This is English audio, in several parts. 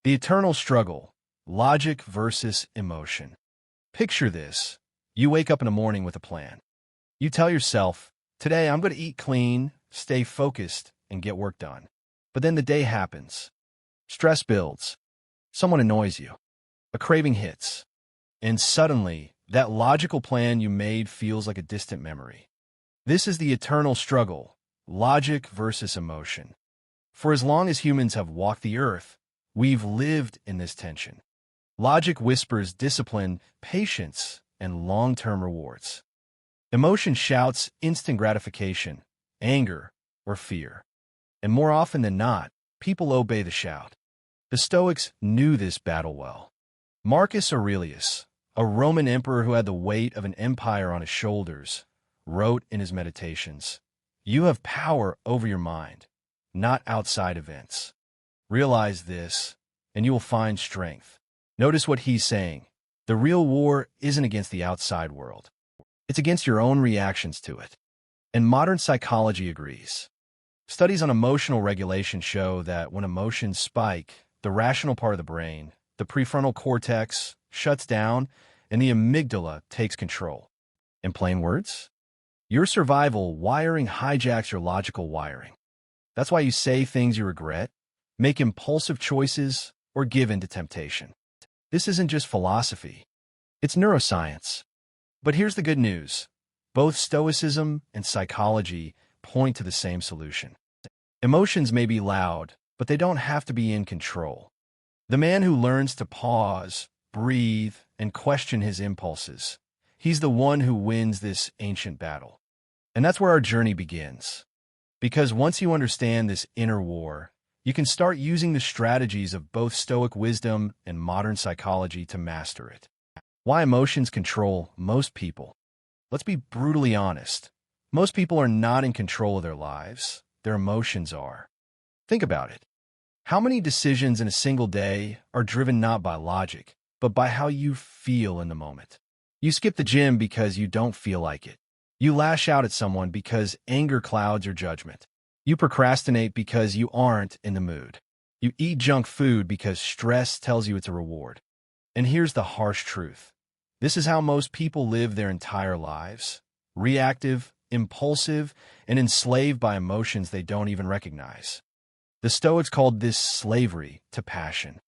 The eternal struggle, logic versus emotion. Picture this. You wake up in the morning with a plan. You tell yourself, today I'm going to eat clean, stay focused, and get work done. But then the day happens. Stress builds. Someone annoys you. A craving hits. And suddenly, that logical plan you made feels like a distant memory. This is the eternal struggle, logic versus emotion. For as long as humans have walked the earth, we've lived in this tension. Logic whispers discipline, patience, and long-term rewards. Emotion shouts instant gratification, anger, or fear. And more often than not, people obey the shout. The Stoics knew this battle well. Marcus Aurelius, a Roman emperor who had the weight of an empire on his shoulders, wrote in his Meditations, "You have power over your mind, not outside events. Realize this, and you will find strength." Notice what he's saying. The real war isn't against the outside world. It's against your own reactions to it. And modern psychology agrees. Studies on emotional regulation show that when emotions spike, the rational part of the brain, the prefrontal cortex, shuts down, and the amygdala takes control. In plain words, your survival wiring hijacks your logical wiring. That's why you say things you regret, make impulsive choices, or give in to temptation. This isn't just philosophy. It's neuroscience. But here's the good news. Both Stoicism and psychology point to the same solution. Emotions may be loud, but they don't have to be in control. The man who learns to pause, breathe, and question his impulses, he's the one who wins this ancient battle. And that's where our journey begins. Because once you understand this inner war, you can start using the strategies of both Stoic wisdom and modern psychology to master it. Why emotions control most people. Let's be brutally honest. Most people are not in control of their lives. Their emotions are. Think about it. How many decisions in a single day are driven not by logic, but by how you feel in the moment? You skip the gym because you don't feel like it. You lash out at someone because anger clouds your judgment. You procrastinate because you aren't in the mood. You eat junk food because stress tells you it's a reward. And here's the harsh truth. This is how most people live their entire lives. Reactive, impulsive, and enslaved by emotions they don't even recognize. The Stoics called this slavery to passion.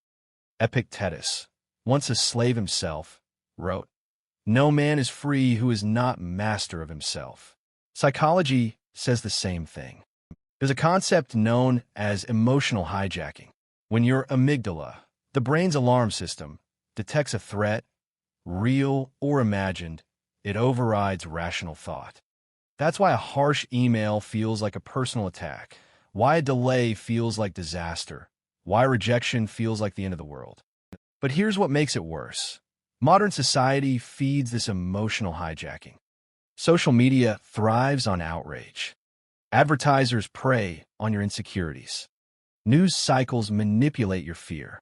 Epictetus, once a slave himself, wrote, "No man is free who is not master of himself." Psychology says the same thing. There's a concept known as emotional hijacking. When your amygdala, the brain's alarm system, detects a threat, real or imagined, it overrides rational thought. That's why a harsh email feels like a personal attack, why a delay feels like disaster, why rejection feels like the end of the world. But here's what makes it worse. Modern society feeds this emotional hijacking. Social media thrives on outrage. Advertisers prey on your insecurities. News cycles manipulate your fear.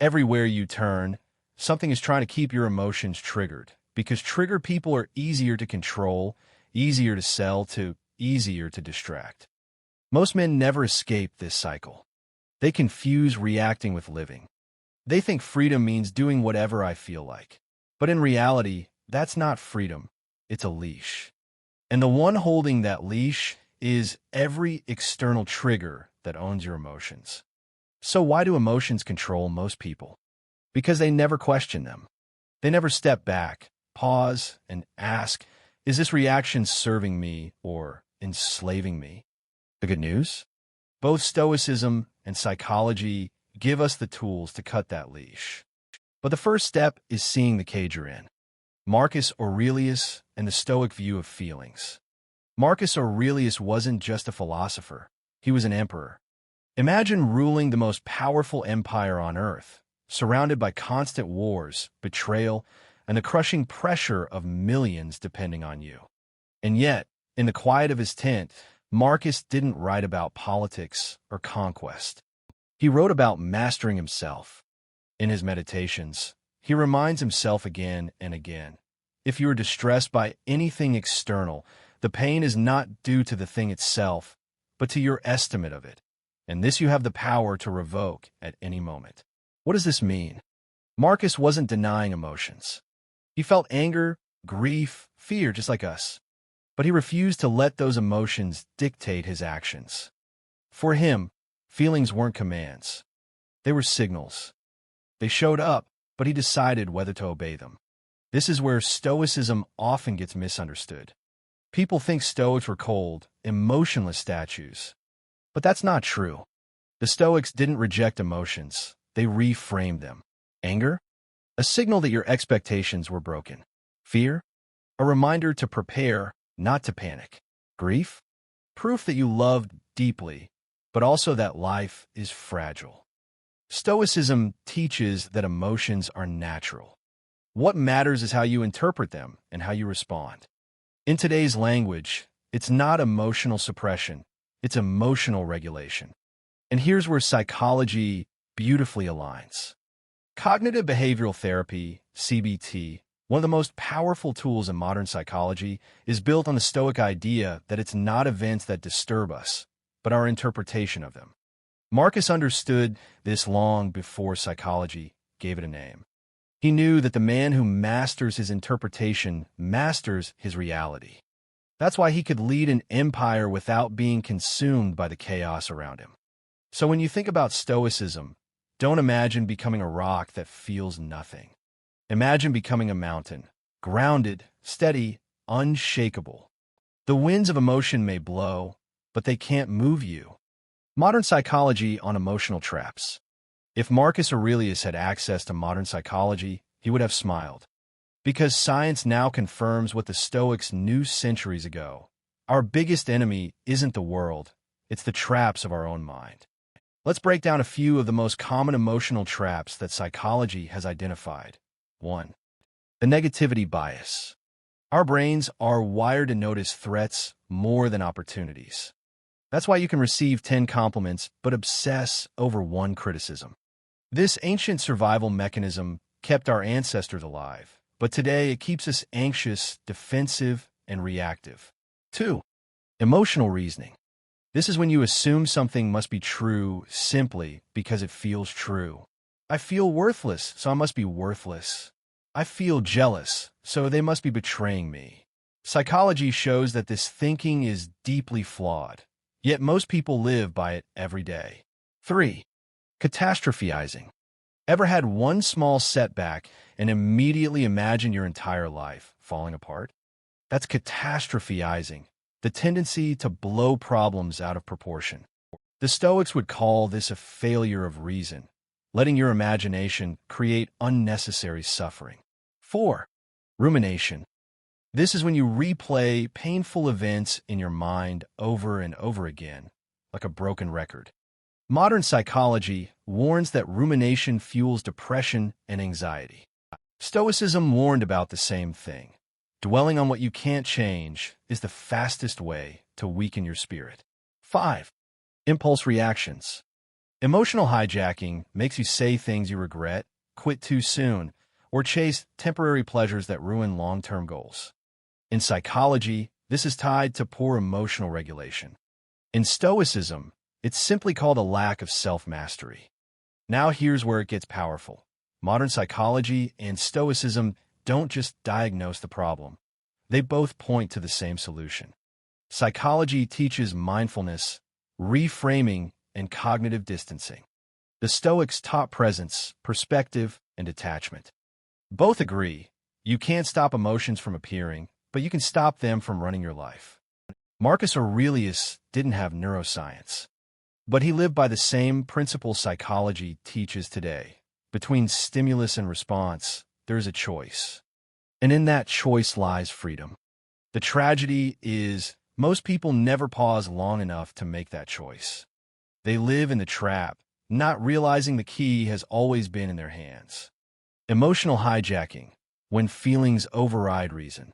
Everywhere you turn, something is trying to keep your emotions triggered, because triggered people are easier to control, easier to sell to, easier to distract. Most men never escape this cycle. They confuse reacting with living. They think freedom means doing whatever I feel like. But in reality, that's not freedom. It's a leash. And the one holding that leash is every external trigger that owns your emotions. So why do emotions control most people? Because they never question them. They never step back, pause, and ask, is this reaction serving me or enslaving me? The good news? Both Stoicism and psychology give us the tools to cut that leash. But the first step is seeing the cage you're in. Marcus Aurelius and the Stoic view of feelings. Marcus Aurelius wasn't just a philosopher. He was an emperor. Imagine ruling the most powerful empire on earth, surrounded by constant wars, betrayal, and the crushing pressure of millions depending on you. And yet, in the quiet of his tent, Marcus didn't write about politics or conquest. He wrote about mastering himself. In his Meditations, he reminds himself again and again, if you are distressed by anything external, the pain is not due to the thing itself, but to your estimate of it. And this you have the power to revoke at any moment. What does this mean? Marcus wasn't denying emotions. He felt anger, grief, fear just like us. But he refused to let those emotions dictate his actions. For him, feelings weren't commands. They were signals. They showed up, but he decided whether to obey them. This is where Stoicism often gets misunderstood. People think Stoics were cold, emotionless statues. But that's not true. The Stoics didn't reject emotions. They reframed them. Anger? A signal that your expectations were broken. Fear? A reminder to prepare, not to panic. Grief? Proof that you loved deeply, but also that life is fragile. Stoicism teaches that emotions are natural. What matters is how you interpret them and how you respond. In today's language, it's not emotional suppression, it's emotional regulation. And here's where psychology beautifully aligns. Cognitive behavioral therapy, CBT, one of the most powerful tools in modern psychology, is built on the Stoic idea that it's not events that disturb us, but our interpretation of them. Marcus understood this long before psychology gave it a name. He knew that the man who masters his interpretation masters his reality. That's why he could lead an empire without being consumed by the chaos around him. So when you think about Stoicism, don't imagine becoming a rock that feels nothing. Imagine becoming a mountain, grounded, steady, unshakable. The winds of emotion may blow, but they can't move you. Modern psychology on emotional traps. If Marcus Aurelius had access to modern psychology, he would have smiled. Because science now confirms what the Stoics knew centuries ago. Our biggest enemy isn't the world, it's the traps of our own mind. Let's break down a few of the most common emotional traps that psychology has identified. 1. The negativity bias. Our brains are wired to notice threats more than opportunities. That's why you can receive 10 compliments but obsess over one criticism. This ancient survival mechanism kept our ancestors alive, but today it keeps us anxious, defensive, and reactive. 2. Emotional reasoning. This is when you assume something must be true simply because it feels true. I feel worthless, so I must be worthless. I feel jealous, so they must be betraying me. Psychology shows that this thinking is deeply flawed, yet most people live by it every day. 3. Catastrophizing. Ever had one small setback and immediately imagine your entire life falling apart? That's catastrophizing, the tendency to blow problems out of proportion. The Stoics would call this a failure of reason, letting your imagination create unnecessary suffering. 4. Rumination. This is when you replay painful events in your mind over and over again, like a broken record. Modern psychology warns that rumination fuels depression and anxiety. Stoicism warned about the same thing. Dwelling on what you can't change is the fastest way to weaken your spirit. 5. Impulse reactions. Emotional hijacking makes you say things you regret, quit too soon, or chase temporary pleasures that ruin long-term goals. In psychology, this is tied to poor emotional regulation. In Stoicism, it's simply called a lack of self-mastery. Now here's where it gets powerful. Modern psychology and Stoicism don't just diagnose the problem. They both point to the same solution. Psychology teaches mindfulness, reframing, and cognitive distancing. The Stoics taught presence, perspective, and detachment. Both agree, you can't stop emotions from appearing, but you can stop them from running your life. Marcus Aurelius didn't have neuroscience, but he lived by the same principle psychology teaches today. Between stimulus and response, there's a choice. And in that choice lies freedom. The tragedy is, most people never pause long enough to make that choice. They live in the trap, not realizing the key has always been in their hands. Emotional hijacking, when feelings override reason.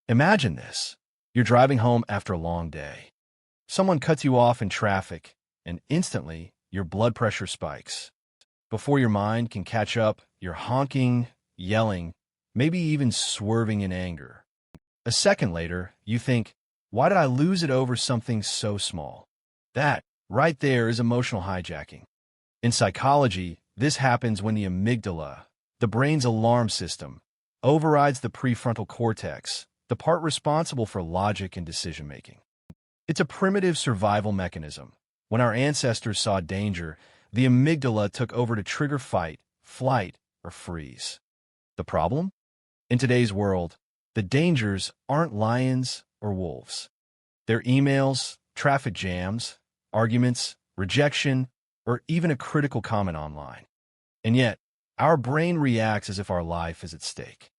Imagine this. You're driving home after a long day. Someone cuts you off in traffic, and instantly, your blood pressure spikes. Before your mind can catch up, you're honking, yelling, maybe even swerving in anger. A second later, you think, why did I lose it over something so small? That, right there, is emotional hijacking. In psychology, This happens when the amygdala, the brain's alarm system, overrides the prefrontal cortex, the part responsible for logic and decision-making. It's a primitive survival mechanism. When our ancestors saw danger, the amygdala took over to trigger fight, flight, or freeze. The problem? In today's world, the dangers aren't lions or wolves. They're emails, traffic jams, arguments, rejection, or even a critical comment online. And yet, our brain reacts as if our life is at stake.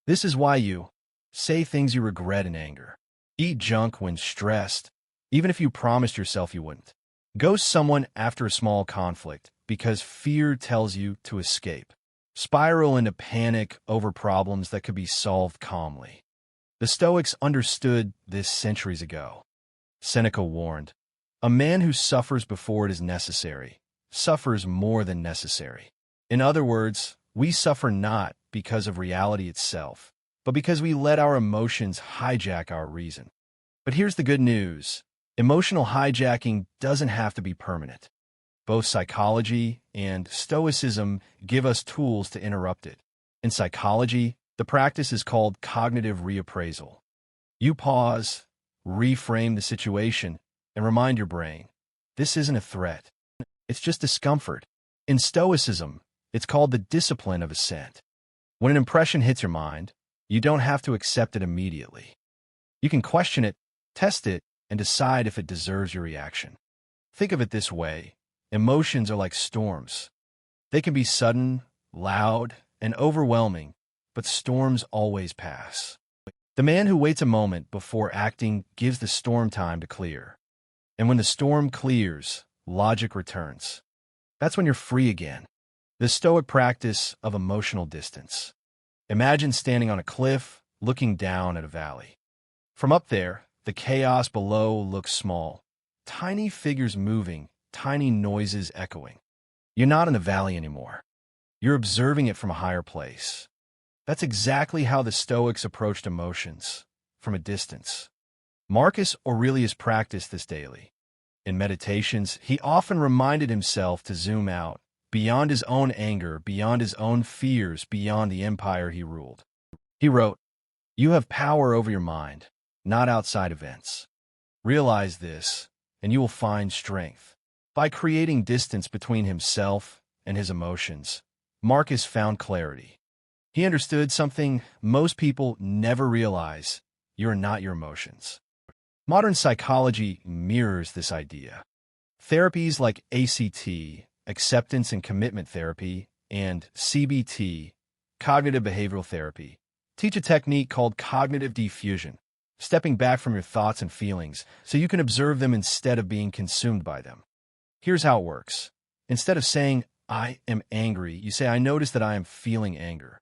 This is why you say things you regret in anger, eat junk when stressed, even if you promised yourself you wouldn't. Ghost someone after a small conflict because fear tells you to escape. Spiral into panic over problems that could be solved calmly. The Stoics understood this centuries ago. Seneca warned, "A man who suffers before it is necessary suffers more than necessary." In other words, we suffer not because of reality itself, but because we let our emotions hijack our reason. But here's the good news. Emotional hijacking doesn't have to be permanent. Both psychology and Stoicism give us tools to interrupt it. In psychology, the practice is called cognitive reappraisal. You pause, reframe the situation, and remind your brain, this isn't a threat. It's just discomfort. In Stoicism, it's called the discipline of assent. When an impression hits your mind, you don't have to accept it immediately. You can question it, test it, and decide if it deserves your reaction. Think of it this way. Emotions are like storms. They can be sudden, loud, and overwhelming, but storms always pass. The man who waits a moment before acting gives the storm time to clear. And when the storm clears, logic returns. That's when you're free again. The Stoic practice of emotional distance. Imagine standing on a cliff, looking down at a valley. From up there, the chaos below looks small. Tiny figures moving, tiny noises echoing. You're not in the valley anymore. You're observing it from a higher place. That's exactly how the Stoics approached emotions, from a distance. Marcus Aurelius practiced this daily. In meditations, he often reminded himself to zoom out, beyond his own anger, beyond his own fears, beyond the empire he ruled. He wrote, "You have power over your mind, not outside events. Realize this, and you will find strength." By creating distance between himself and his emotions, Marcus found clarity. He understood something most people never realize: you're not your emotions. Modern psychology mirrors this idea. Therapies like ACT, acceptance and commitment therapy, and CBT, cognitive behavioral therapy, teach a technique called cognitive diffusion, stepping back from your thoughts and feelings so you can observe them instead of being consumed by them. Here's how it works. Instead of saying, "I am angry," you say, "I notice that I am feeling anger."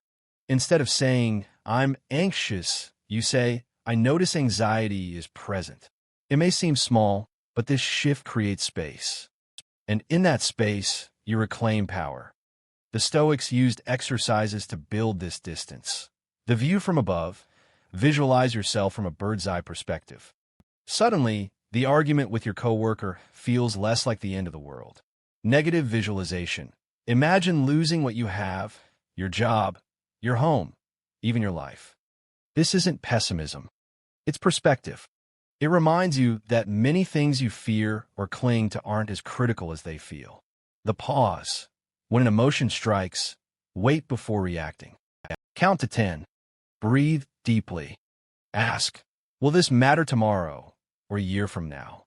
Instead of saying, "I'm anxious," you say, "I notice anxiety is present." It may seem small, but this shift creates space. And in that space, you reclaim power. The Stoics used exercises to build this distance. The view from above. Visualize yourself from a bird's-eye perspective. Suddenly, the argument with your coworker feels less like the end of the world. Negative visualization. Imagine losing what you have, your job, your home, even your life. This isn't pessimism. It's perspective. It reminds you that many things you fear or cling to aren't as critical as they feel. The pause. When an emotion strikes, wait before reacting. Count to 10. Breathe deeply. Ask, will this matter tomorrow or a year from now?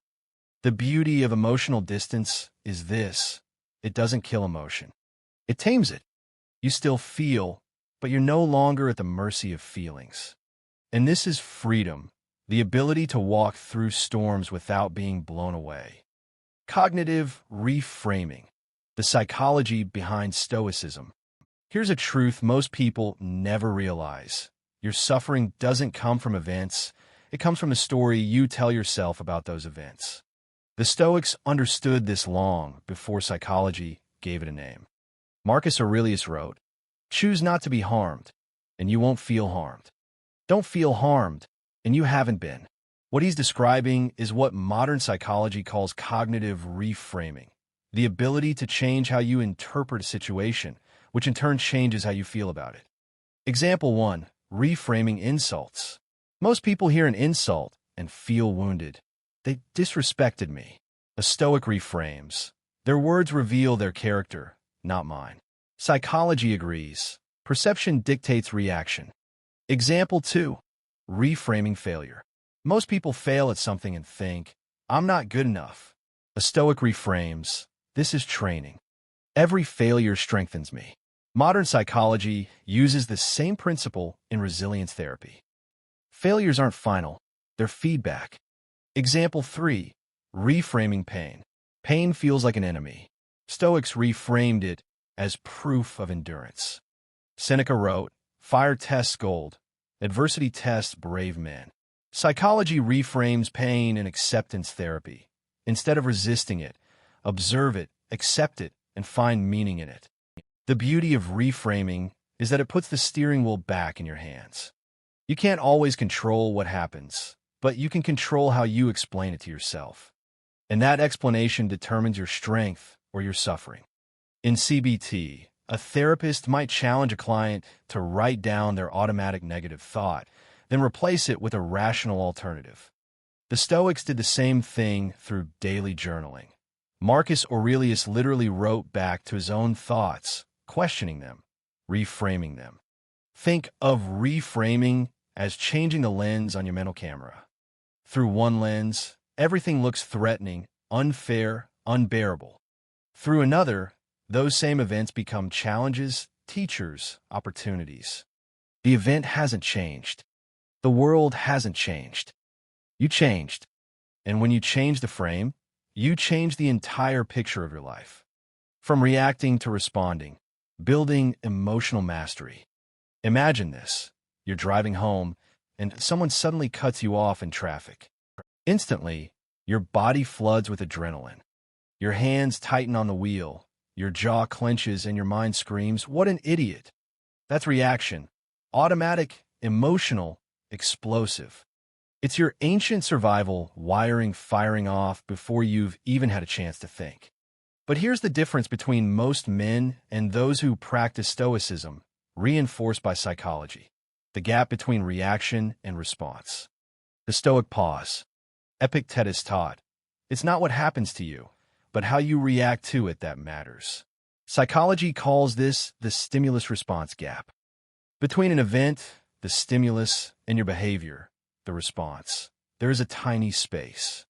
The beauty of emotional distance is this: it doesn't kill emotion. It tames it. You still feel, but you're no longer at the mercy of feelings. And this is freedom, the ability to walk through storms without being blown away. Cognitive reframing, the psychology behind Stoicism. Here's a truth most people never realize. Your suffering doesn't come from events. It comes from the story you tell yourself about those events. The Stoics understood this long before psychology gave it a name. Marcus Aurelius wrote, "Choose not to be harmed, and you won't feel harmed. Don't feel harmed, and you haven't been." What he's describing is what modern psychology calls cognitive reframing, the ability to change how you interpret a situation, which in turn changes how you feel about it. Example 1. Reframing insults. Most people hear an insult and feel wounded. They disrespected me. A Stoic reframes. Their words reveal their character, not mine. Psychology agrees. Perception dictates reaction. Example 2. Reframing failure. Most people fail at something and think, I'm not good enough. A Stoic reframes. This is training. Every failure strengthens me. Modern psychology uses the same principle in resilience therapy. Failures aren't final, they're feedback. Example 3. Reframing pain. Pain feels like an enemy. Stoics reframed it as proof of endurance. Seneca wrote, Fire tests gold, adversity tests brave men. Psychology reframes pain in acceptance therapy. Instead of resisting it, observe it, accept it, and find meaning in it. The beauty of reframing is that it puts the steering wheel back in your hands. You can't always control what happens, but you can control how you explain it to yourself. And that explanation determines your strength or your suffering. In CBT, a therapist might challenge a client to write down their automatic negative thought, then replace it with a rational alternative. The Stoics did the same thing through daily journaling. Marcus Aurelius literally wrote back to his own thoughts, questioning them, reframing them. Think of reframing as changing the lens on your mental camera. Through one lens, everything looks threatening, unfair, unbearable. Through another, those same events become challenges, teachers, opportunities. The event hasn't changed. The world hasn't changed. You changed. And when you change the frame, you change the entire picture of your life. From reacting to responding, building emotional mastery. Imagine this. You're driving home, and someone suddenly cuts you off in traffic. Instantly, your body floods with adrenaline. Your hands tighten on the wheel, your jaw clenches, and your mind screams, "What an idiot!" That's reaction. Automatic, emotional, explosive. It's your ancient survival wiring firing off before you've even had a chance to think. But here's the difference between most men and those who practice Stoicism, reinforced by psychology. The gap between reaction and response. The Stoic pause. Epictetus taught, it's not what happens to you, but how you react to it that matters. Psychology calls this the stimulus-response gap. Between an event, the stimulus, and your behavior, the response, there is a tiny space.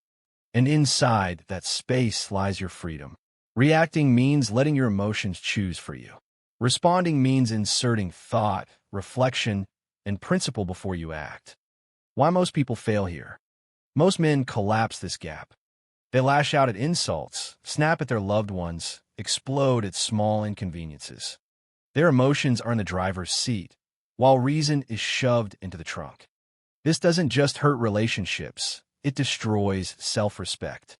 And inside that space lies your freedom. Reacting means letting your emotions choose for you. Responding means inserting thought, reflection, and principle before you act. Why most people fail here? Most men collapse this gap. They lash out at insults, snap at their loved ones, explode at small inconveniences. Their emotions are in the driver's seat, while reason is shoved into the trunk. This doesn't just hurt relationships, it destroys self-respect.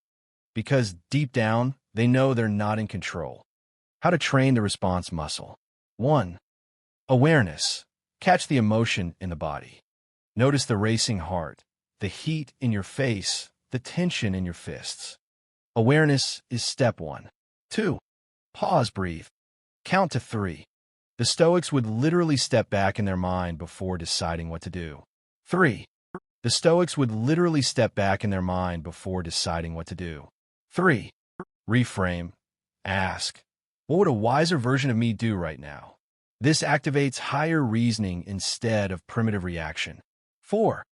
Because deep down, they know they're not in control. How to train the response muscle. 1. Awareness. Catch the emotion in the body. Notice the racing heart, the heat in your face, the tension in your fists. Awareness is step 1. 2. Pause, breathe. Count to 3. The Stoics would literally step back in their mind before deciding what to do. 3. The Stoics would literally step back in their mind before deciding what to do. 3. Reframe. Ask, what would a wiser version of me do right now? This activates higher reasoning instead of primitive reaction. 4.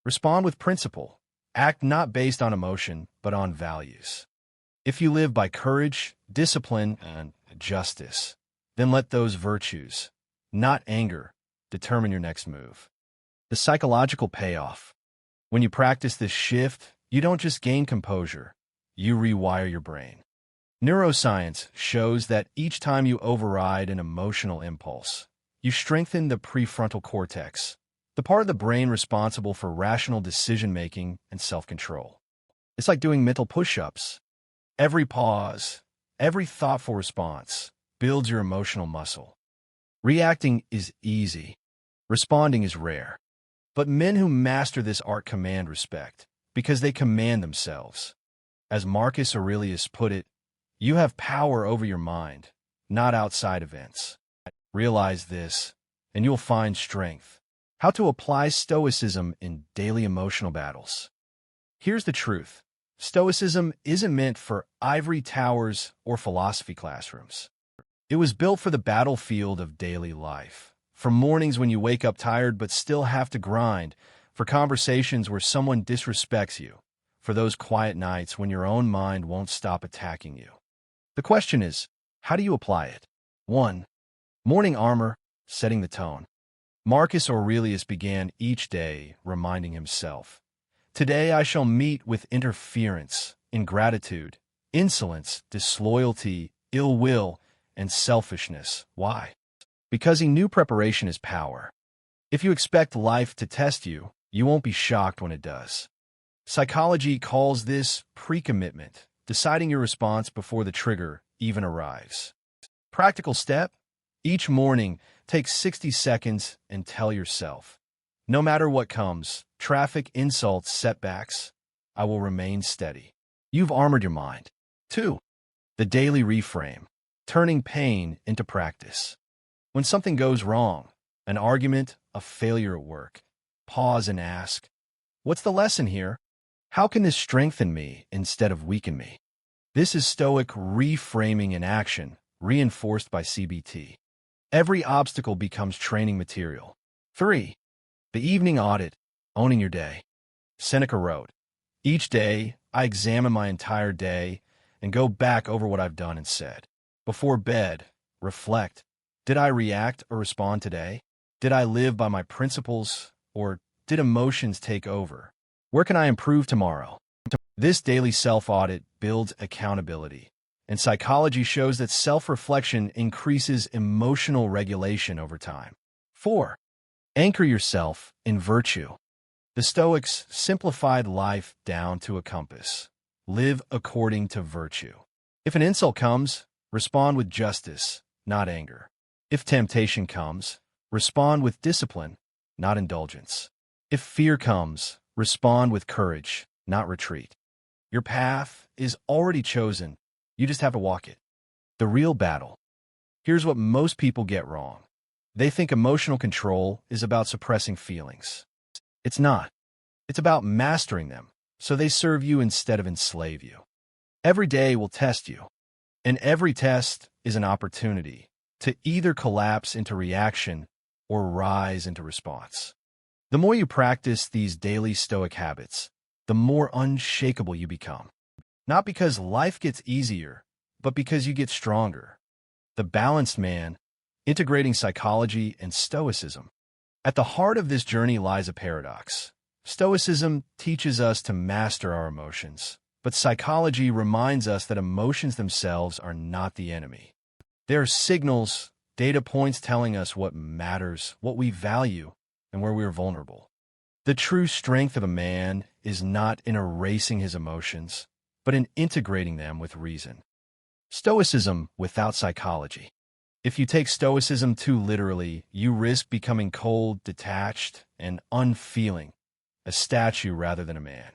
Respond with principle. Act not based on emotion, but on values. If you live by courage, discipline, and justice, then let those virtues, not anger, determine your next move. The psychological payoff. When you practice this shift, you don't just gain composure, you rewire your brain. Neuroscience shows that each time you override an emotional impulse, you strengthen the prefrontal cortex, the part of the brain responsible for rational decision-making and self-control. It's like doing mental push-ups. Every pause, every thoughtful response builds your emotional muscle. Reacting is easy. Responding is rare. But men who master this art command respect because they command themselves. As Marcus Aurelius put it, You have power over your mind, not outside events. Realize this, and you'll find strength. How to apply Stoicism in daily emotional battles. Here's the truth. Stoicism isn't meant for ivory towers or philosophy classrooms. It was built for the battlefield of daily life. For mornings when you wake up tired but still have to grind, for conversations where someone disrespects you, for those quiet nights when your own mind won't stop attacking you. The question is, how do you apply it? 1. Morning armor, setting the tone. Marcus Aurelius began each day reminding himself, "Today I shall meet with interference, ingratitude, insolence, disloyalty, ill will, and selfishness." Why? Because he knew preparation is power. If you expect life to test you, you won't be shocked when it does. Psychology calls this pre-commitment, deciding your response before the trigger even arrives. Practical step: each morning, take 60 seconds and tell yourself, no matter what comes, traffic, insults, setbacks, I will remain steady. You've armored your mind. 2. The daily reframe, turning pain into practice. When something goes wrong, an argument, a failure at work, pause and ask, what's the lesson here? How can this strengthen me instead of weaken me? This is Stoic reframing in action, reinforced by CBT. Every obstacle becomes training material. 3. The evening audit, owning your day. Seneca wrote, "Each day, I examine my entire day and go back over what I've done and said. Before bed, reflect. Did I react or respond today? Did I live by my principles, or did emotions take over? Where can I improve tomorrow?" This daily self-audit builds accountability, and psychology shows that self-reflection increases emotional regulation over time. 4. Anchor yourself in virtue. The Stoics simplified life down to a compass. Live according to virtue. If an insult comes, respond with justice, not anger. If temptation comes, respond with discipline, not indulgence. If fear comes, respond with courage, not retreat. Your path is already chosen. You just have to walk it. The real battle. Here's what most people get wrong. They think emotional control is about suppressing feelings. It's not. It's about mastering them, so they serve you instead of enslave you. Every day will test you, and every test is an opportunity to either collapse into reaction or rise into response. The more you practice these daily Stoic habits, the more unshakable you become. Not because life gets easier, but because you get stronger. The balanced man, integrating psychology and Stoicism. At the heart of this journey lies a paradox. Stoicism teaches us to master our emotions, but psychology reminds us that emotions themselves are not the enemy. They are signals, data points telling us what matters, what we value, and where we are vulnerable. The true strength of a man is not in erasing his emotions, but in integrating them with reason. Stoicism without psychology. If you take Stoicism too literally, you risk becoming cold, detached, and unfeeling, a statue rather than a man.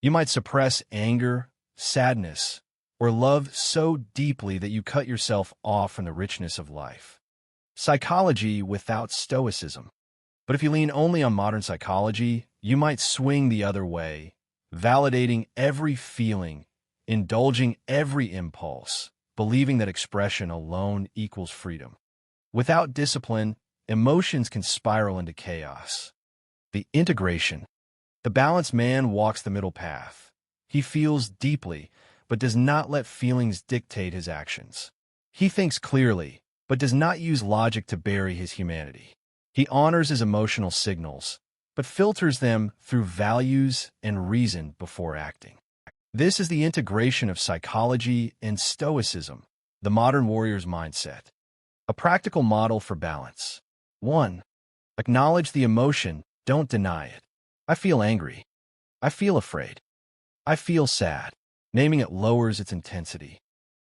You might suppress anger, sadness, or love so deeply that you cut yourself off from the richness of life. Psychology without Stoicism. But if you lean only on modern psychology, you might swing the other way, validating every feeling, indulging every impulse, believing that expression alone equals freedom. Without discipline, emotions can spiral into chaos. The integration. The balanced man walks the middle path. He feels deeply, but does not let feelings dictate his actions. He thinks clearly, but does not use logic to bury his humanity. He honors his emotional signals, but filters them through values and reason before acting. This is the integration of psychology and Stoicism, the modern warrior's mindset. A practical model for balance. 1. Acknowledge the emotion, don't deny it. I feel angry. I feel afraid. I feel sad. Naming it lowers its intensity.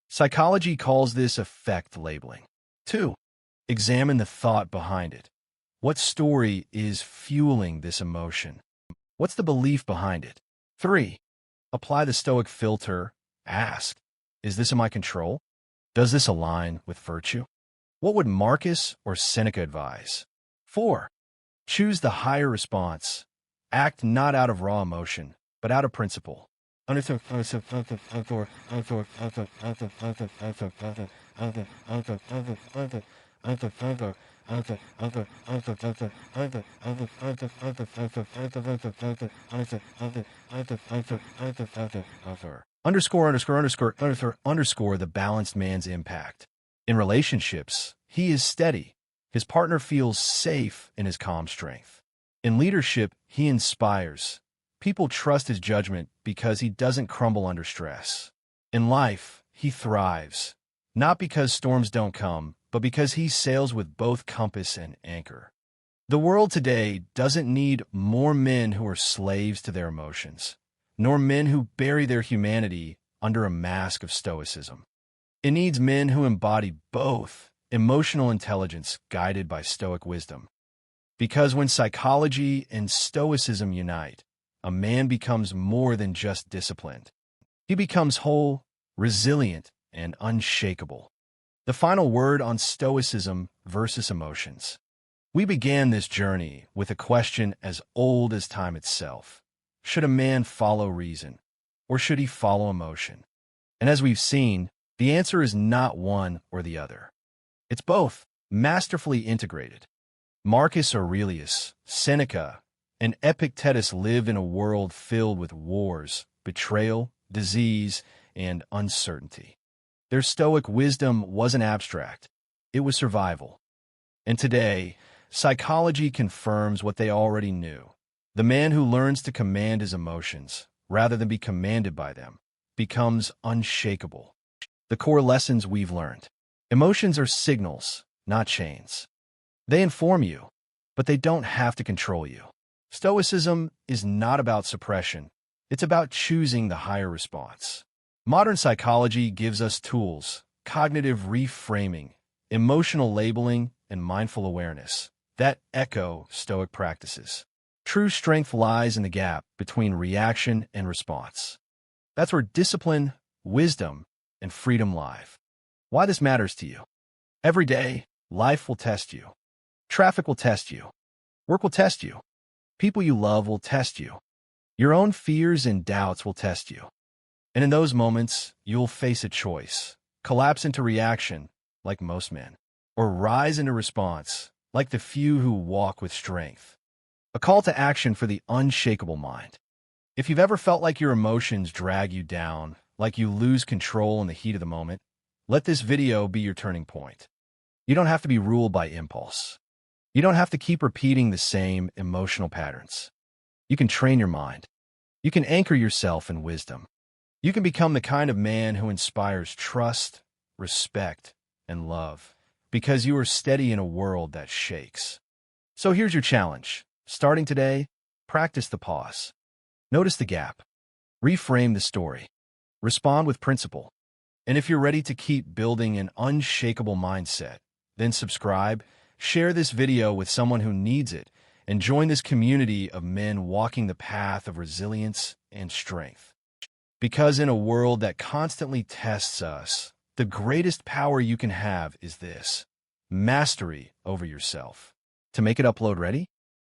Psychology calls this affect labeling. 2. Examine the thought behind it. What story is fueling this emotion? What's the belief behind it? 3. Apply the Stoic filter. Ask, Is this in my control? Does this align with virtue? What would Marcus or Seneca advise? 4. Choose the higher response. Act not out of raw emotion, but out of principle. Underscore the balanced man's impact. In relationships, he is steady. His partner feels safe in his calm strength. In leadership, he inspires. People trust his judgment because he doesn't crumble under stress. In life, he thrives, not because storms don't come, but because he sails with both compass and anchor. The world today doesn't need more men who are slaves to their emotions, nor men who bury their humanity under a mask of stoicism. It needs men who embody both emotional intelligence guided by Stoic wisdom. Because when psychology and Stoicism unite, a man becomes more than just disciplined. He becomes whole, resilient, and unshakable. The final word on Stoicism versus emotions. We began this journey with a question as old as time itself. Should a man follow reason, or should he follow emotion? And as we've seen, the answer is not one or the other. It's both, masterfully integrated. Marcus Aurelius, Seneca, and Epictetus lived in a world filled with wars, betrayal, disease, and uncertainty. Their Stoic wisdom wasn't abstract. It was survival. And today, psychology confirms what they already knew. The man who learns to command his emotions, rather than be commanded by them, becomes unshakable. The core lessons we've learned. Emotions are signals, not chains. They inform you, but they don't have to control you. Stoicism is not about suppression. It's about choosing the higher response. Modern psychology gives us tools, cognitive reframing, emotional labeling, and mindful awareness that echo Stoic practices. True strength lies in the gap between reaction and response. That's where discipline, wisdom, and freedom lie. Why this matters to you. Every day, life will test you. Traffic will test you. Work will test you. People you love will test you. Your own fears and doubts will test you. And in those moments, you'll face a choice. Collapse into reaction, like most men, or rise into response, like the few who walk with strength. A call to action for the unshakable mind. If you've ever felt like your emotions drag you down, like you lose control in the heat of the moment, let this video be your turning point. You don't have to be ruled by impulse. You don't have to keep repeating the same emotional patterns. You can train your mind. You can anchor yourself in wisdom. You can become the kind of man who inspires trust, respect, and love, because you are steady in a world that shakes. So here's your challenge. Starting today, practice the pause. Notice the gap. Reframe the story. Respond with principle. And if you're ready to keep building an unshakable mindset, then subscribe, share this video with someone who needs it, and join this community of men walking the path of resilience and strength. Because in a world that constantly tests us, the greatest power you can have is this: mastery over yourself. To make it upload ready,